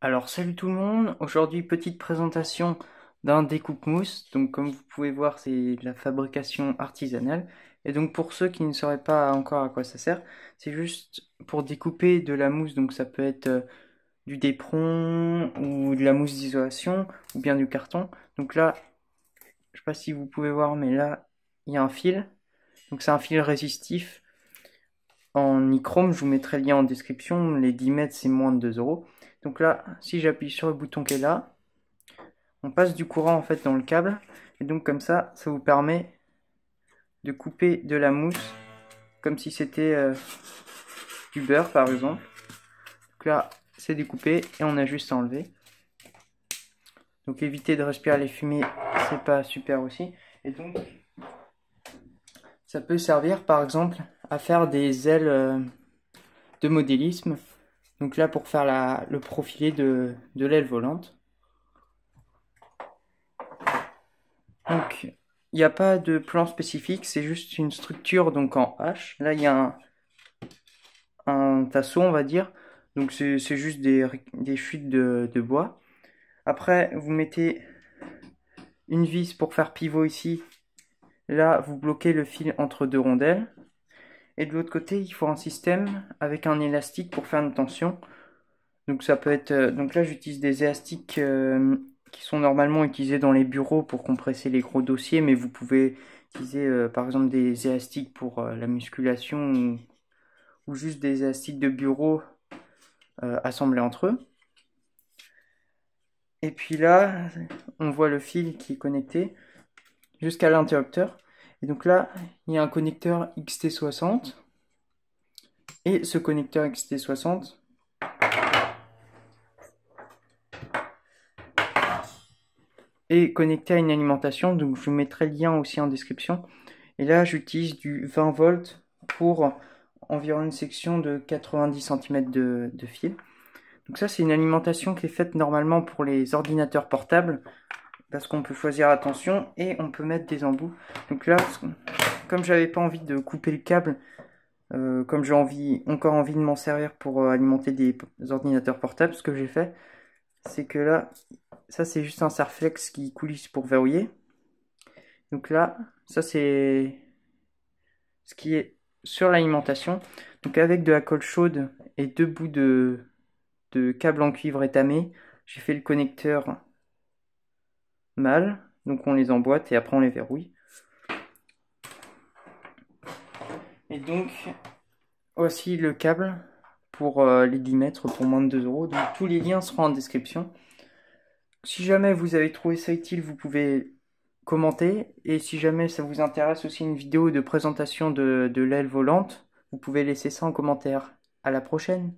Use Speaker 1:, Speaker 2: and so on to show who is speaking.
Speaker 1: Alors salut tout le monde, aujourd'hui petite présentation d'un découpe-mousse. Donc comme vous pouvez voir c'est de la fabrication artisanale. Et donc pour ceux qui ne sauraient pas encore à quoi ça sert, c'est juste pour découper de la mousse. Donc ça peut être du d'éperon ou de la mousse d'isolation ou bien du carton. Donc là, je sais pas si vous pouvez voir mais là il y a un fil. Donc c'est un fil résistif en nichrome, je vous mettrai le lien en description. Les 10 mètres c'est moins de 2 euros. Donc là, si j'appuie sur le bouton qui est là, on passe du courant en fait dans le câble et donc comme ça vous permet de couper de la mousse comme si c'était du beurre par exemple. Donc là c'est découpé et on a juste à enlever. Donc éviter de respirer les fumées, c'est pas super aussi. Et donc ça peut servir par exemple à faire des ailes de modélisme. Donc là pour faire le profilé de l'aile volante. Donc, il n'y a pas de plan spécifique, c'est juste une structure donc en H. Là, il y a un tasseau, on va dire. Donc, c'est juste des chutes de bois. Après, vous mettez une vis pour faire pivot ici. Là, vous bloquez le fil entre deux rondelles. Et de l'autre côté, il faut un système avec un élastique pour faire une tension. Donc, ça peut être. Donc là, j'utilise des élastiques qui sont normalement utilisés dans les bureaux pour compresser les gros dossiers, mais vous pouvez utiliser par exemple des élastiques pour la musculation ou juste des élastiques de bureau assemblés entre eux. Et puis là, on voit le fil qui est connecté jusqu'à l'interrupteur. Et donc là, il y a un connecteur XT60. Et ce connecteur XT60 est connecté à une alimentation. Donc je vous mettrai le lien aussi en description. Et là, j'utilise du 20 volts pour environ une section de 90 cm de fil. Donc ça, c'est une alimentation qui est faite normalement pour les ordinateurs portables, parce qu'on peut choisir attention et on peut mettre des embouts. Donc là, comme j'avais pas envie de couper le câble, comme j'ai encore envie de m'en servir pour alimenter des ordinateurs portables, ce que j'ai fait, c'est que là, ça c'est juste un serre-flex qui coulisse pour verrouiller. Donc là, ça c'est ce qui est sur l'alimentation. Donc avec de la colle chaude et deux bouts de câble en cuivre étamé, j'ai fait le connecteur mâle. Donc on les emboîte et après on les verrouille. Et donc voici le câble pour les 10 mètres pour moins de 2 euros. Donc tous les liens seront en description. Si jamais vous avez trouvé ça utile, vous pouvez commenter. Et si jamais ça vous intéresse aussi une vidéo de présentation de l'aile volante, vous pouvez laisser ça en commentaire. À la prochaine!